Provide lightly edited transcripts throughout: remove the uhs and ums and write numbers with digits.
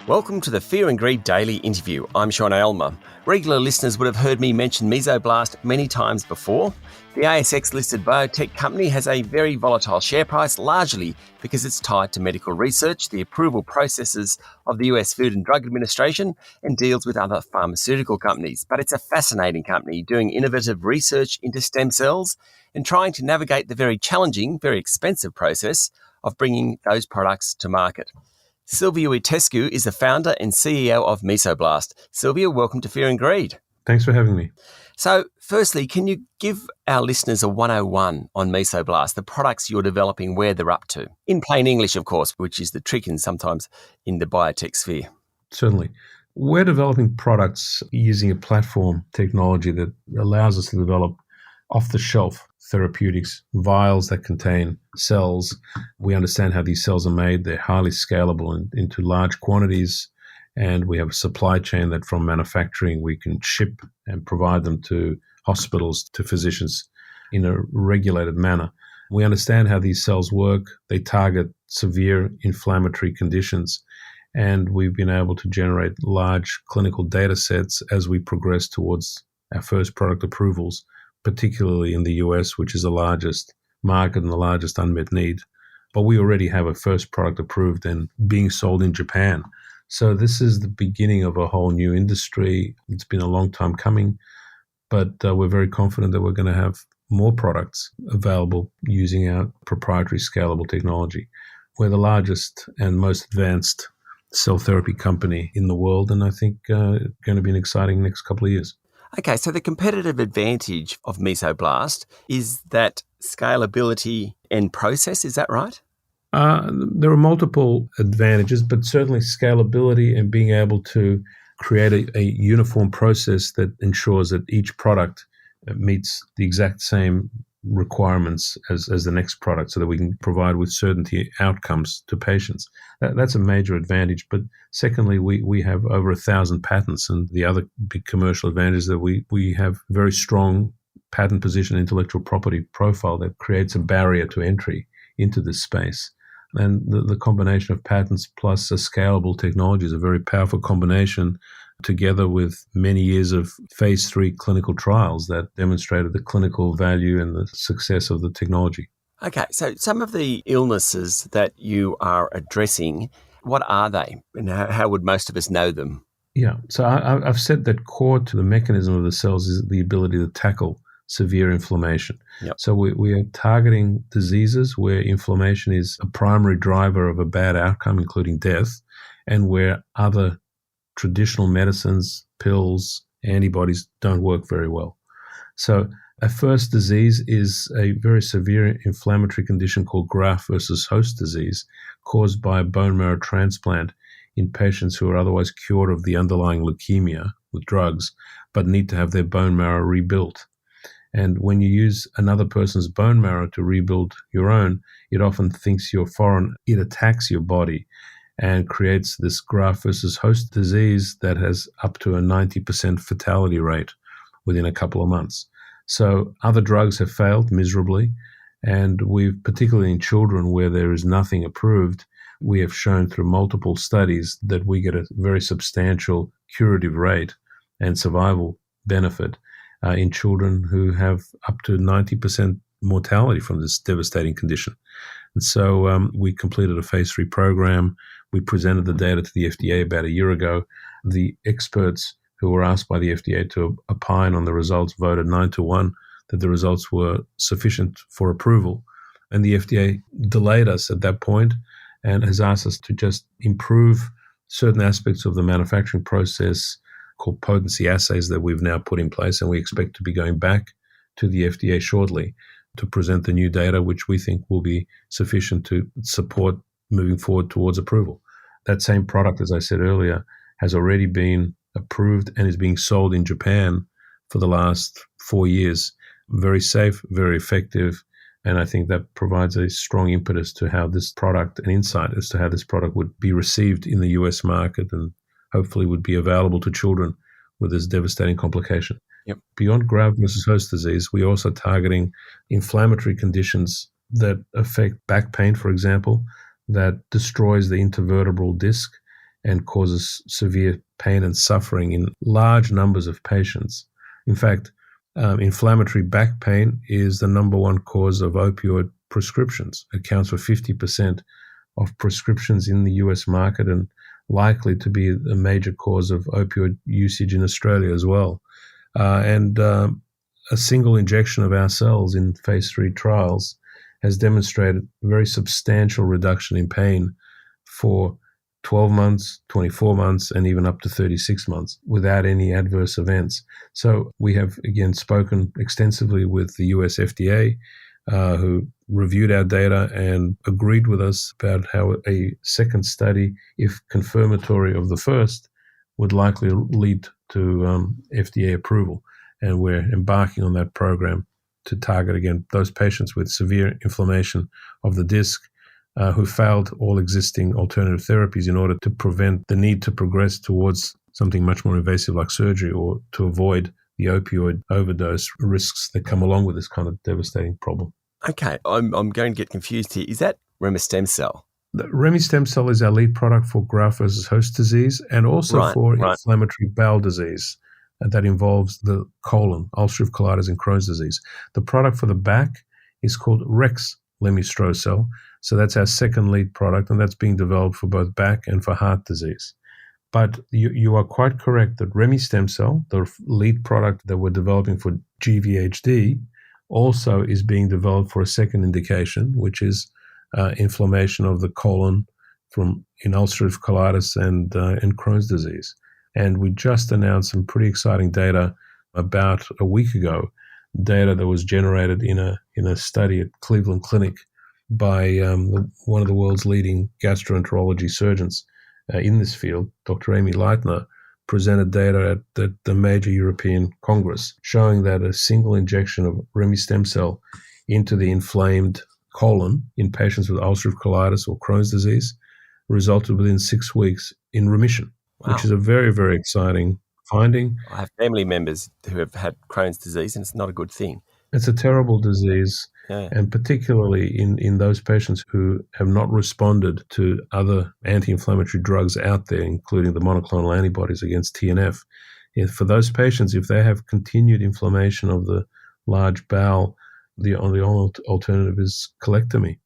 Welcome to the Fear and Greed Daily Interview. I'm Sean Aylmer. Regular listeners would have heard me mention Mesoblast many times before. The ASX-listed biotech company has a very volatile share price, largely because it's tied to medical research, the approval processes of the US Food and Drug Administration, and deals with other pharmaceutical companies. But it's a fascinating company doing innovative research into stem cells and trying to navigate the very challenging, very expensive process of bringing those products to market. Silviu Itescu is the founder and CEO of Mesoblast. Silviu, welcome to Fear and Greed. Thanks for having me. So, firstly, can you give our listeners a 101 on Mesoblast, the products you're developing, where they're up to? In plain English, of course, which is the trick in sometimes in the biotech sphere. Certainly. We're developing products using a platform technology that allows us to develop off-the-shelf therapeutics, vials that contain cells. We understand how these cells are made. They're highly scalable into large quantities, and we have a supply chain that from manufacturing we can ship and provide them to hospitals, to physicians in a regulated manner. We understand how these cells work. They target severe inflammatory conditions, and we've been able to generate large clinical data sets as we progress towards our first product approvals, particularly in the US, which is the largest market and the largest unmet need. But we already have a first product approved and being sold in Japan. So this is the beginning of a whole new industry. It's been a long time coming, but we're very confident that we're going to have more products available using our proprietary scalable technology. We're the largest and most advanced cell therapy company in the world, and I think it's going to be an exciting next couple of years. Okay, so the competitive advantage of Mesoblast is that scalability and process, is that right? There are multiple advantages, but certainly scalability and being able to create a uniform process that ensures that each product meets the exact same requirements as the next product so that we can provide with certainty outcomes to patients. That's a major advantage. But secondly, we have over 1,000 patents, and the other big commercial advantage is that we have very strong patent position intellectual property profile that creates a barrier to entry into this space. And the combination of patents plus a scalable technology is a very powerful combination, together with many years of phase 3 clinical trials that demonstrated the clinical value and the success of the technology. Okay, so some of the illnesses that you are addressing, what are they? And how would most of us know them? Yeah, so I've said that core to the mechanism of the cells is the ability to tackle severe inflammation. Yep. So we are targeting diseases where inflammation is a primary driver of a bad outcome, including death, and where other traditional medicines, pills, antibodies don't work very well. So a first disease is a very severe inflammatory condition called graft versus host disease caused by a bone marrow transplant in patients who are otherwise cured of the underlying leukemia with drugs, but need to have their bone marrow rebuilt. And when you use another person's bone marrow to rebuild your own, it often thinks you're foreign. It attacks your body and creates this graft versus host disease that has up to a 90% fatality rate within a couple of months. So other drugs have failed miserably, and we've, particularly in children where there is nothing approved, we have shown through multiple studies that we get a very substantial curative rate and survival benefit in children who have up to 90% mortality from this devastating condition. And so we completed a phase 3 program. We presented the data to the FDA about a year ago. The experts who were asked by the FDA to opine on the results voted 9-1 that the results were sufficient for approval. And the FDA delayed us at that point and has asked us to just improve certain aspects of the manufacturing process called potency assays that we've now put in place, and we expect to be going back to the FDA shortly to present the new data, which we think will be sufficient to support moving forward towards approval. That same product, as I said earlier, has already been approved and is being sold in Japan for the last 4 years. Very safe, very effective, and I think that provides a strong impetus to how this product, an insight as to how this product would be received in the US market and hopefully would be available to children with this devastating complication. Yep. Beyond graft versus host disease, we're also targeting inflammatory conditions that affect back pain, for example, that destroys the intervertebral disc and causes severe pain and suffering in large numbers of patients. In fact, inflammatory back pain is the number one cause of opioid prescriptions. It accounts for 50% of prescriptions in the US market and likely to be a major cause of opioid usage in Australia as well. A single injection of our cells in phase 3 trials has demonstrated a very substantial reduction in pain for 12 months, 24 months, and even up to 36 months without any adverse events. So we have, again, spoken extensively with the US FDA, who reviewed our data and agreed with us about how a second study, if confirmatory of the first, would likely lead to FDA approval. And we're embarking on that program to target, again, those patients with severe inflammation of the disc who failed all existing alternative therapies in order to prevent the need to progress towards something much more invasive like surgery, or to avoid the opioid overdose risks that come along with this kind of devastating problem. Okay, I'm going to get confused here. Is that remestemcel? The remestemcel is our lead product for graft versus host disease and also for inflammatory bowel disease that involves the colon, ulcerative colitis and Crohn's disease. The product for the back is called rexlemestrocel. So that's our second lead product, and that's being developed for both back and for heart disease. But you are quite correct that remestemcel, the lead product that we're developing for GVHD, also is being developed for a second indication, which is inflammation of the colon in ulcerative colitis and Crohn's disease. And we just announced some pretty exciting data about a week ago, data that was generated in a study at Cleveland Clinic by one of the world's leading gastroenterology surgeons in this field, Dr. Amy Leitner, presented data at the major European Congress showing that a single injection of remestemcel into the inflamed colon in patients with ulcerative colitis or Crohn's disease resulted within 6 weeks in remission. Wow. Which is a very, very exciting finding. I have family members who have had Crohn's disease, and it's not a good thing. It's a terrible disease, and particularly in those patients who have not responded to other anti-inflammatory drugs out there, including the monoclonal antibodies against TNF. For those patients, if they have continued inflammation of the large bowel, the only alternative is colectomy,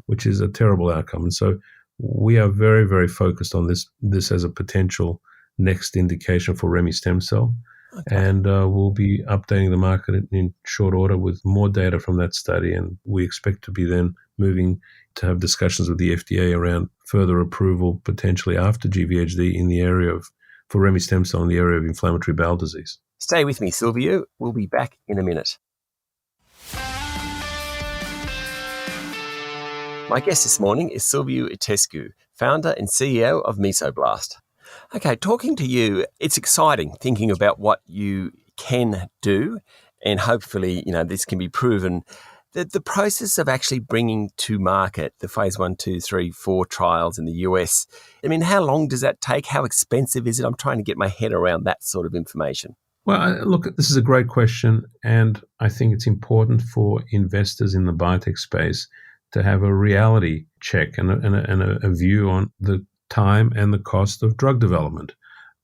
which is a terrible outcome. And so we are very, very focused on this as a potential next indication for remestemcel. Okay. And we'll be updating the market in short order with more data from that study. And we expect to be then moving to have discussions with the FDA around further approval, potentially after GVHD, for remestemcel in the area of inflammatory bowel disease. Stay with me, Silviu. We'll be back in a minute. My guest this morning is Silviu Itescu, founder and CEO of Mesoblast. Okay, talking to you, it's exciting thinking about what you can do, and hopefully, this can be proven. The process of actually bringing to market the phase 1, 2, 3, 4 trials in the US, how long does that take? How expensive is it? I'm trying to get my head around that sort of information. Well, look, this is a great question, and I think it's important for investors in the biotech space to have a reality check and a view on the time and the cost of drug development.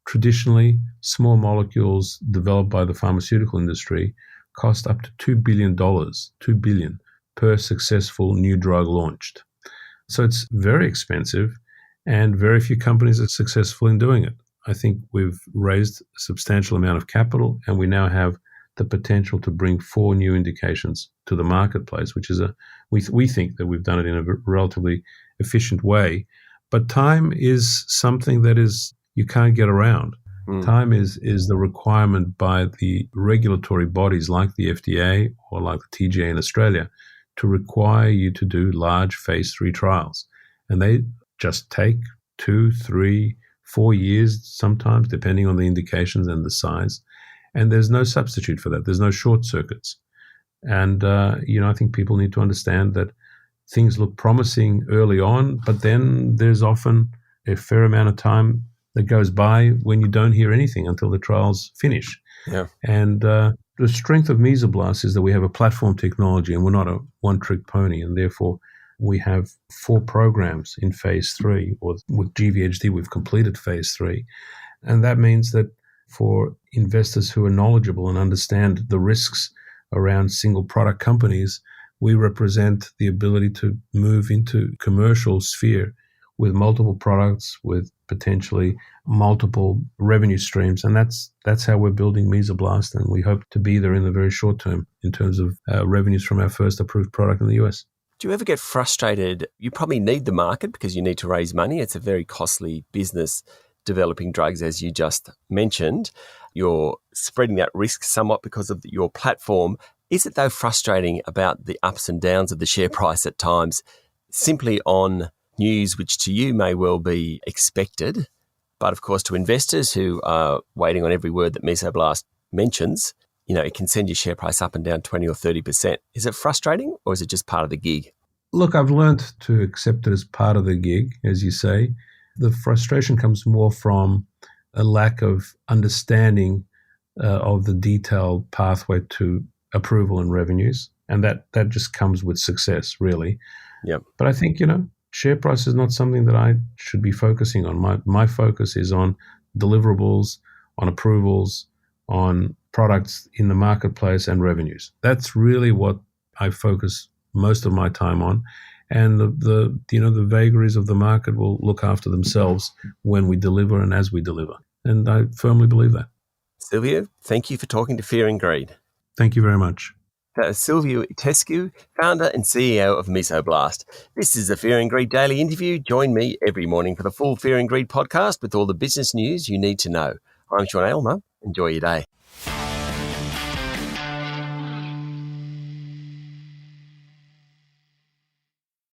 Traditionally, small molecules developed by the pharmaceutical industry cost up to $2 billion per successful new drug launched. So it's very expensive, and very few companies are successful in doing it. I think we've raised a substantial amount of capital, and we now have the potential to bring 4 new indications to the marketplace, which is we think that we've done it in a relatively efficient way. But time is something that you can't get around. Time is the requirement by the regulatory bodies like the FDA or like the TGA in Australia to require you to do large phase 3 trials. And they just take 2, 3, 4 years sometimes, depending on the indications and the size. And there's no substitute for that. There's no short circuits. And, I think people need to understand that things look promising early on, but then there's often a fair amount of time that goes by when you don't hear anything until the trials finish. Yeah. And the strength of Mesoblast is that we have a platform technology and we're not a one-trick pony. And therefore, We have 4 programs in phase 3, or with GVHD, we've completed phase 3. And that means that for investors who are knowledgeable and understand the risks around single product companies, we represent the ability to move into commercial sphere with multiple products, with potentially multiple revenue streams. And that's how we're building Mesoblast, and we hope to be there in the very short term in terms of revenues from our first approved product in the US. Do you ever get frustrated? You probably need the market because you need to raise money. It's a very costly business developing drugs, as you just mentioned. You're spreading that risk somewhat because of your platform. Is it, though, frustrating about the ups and downs of the share price at times, simply on news which to you may well be expected, but of course to investors who are waiting on every word that Mesoblast mentions, it can send your share price up and down 20 or 30%. Is it frustrating, or is it just part of the gig? Look, I've learned to accept it as part of the gig, as you say. The frustration comes more from a lack of understanding of the detailed pathway to approval and revenues. And that just comes with success, really. Yep. But I think, share price is not something that I should be focusing on. My focus is on deliverables, on approvals, on products in the marketplace and revenues. That's really what I focus most of my time on. And the vagaries of the market will look after themselves when we deliver and as we deliver. And I firmly believe that. Silviu, thank you for talking to Fear and Greed. Thank you very much. That is Silviu Itescu, founder and CEO of Mesoblast. This is the Fear and Greed Daily Interview. Join me every morning for the full Fear and Greed podcast with all the business news you need to know. I'm Sean Aylmer. Enjoy your day.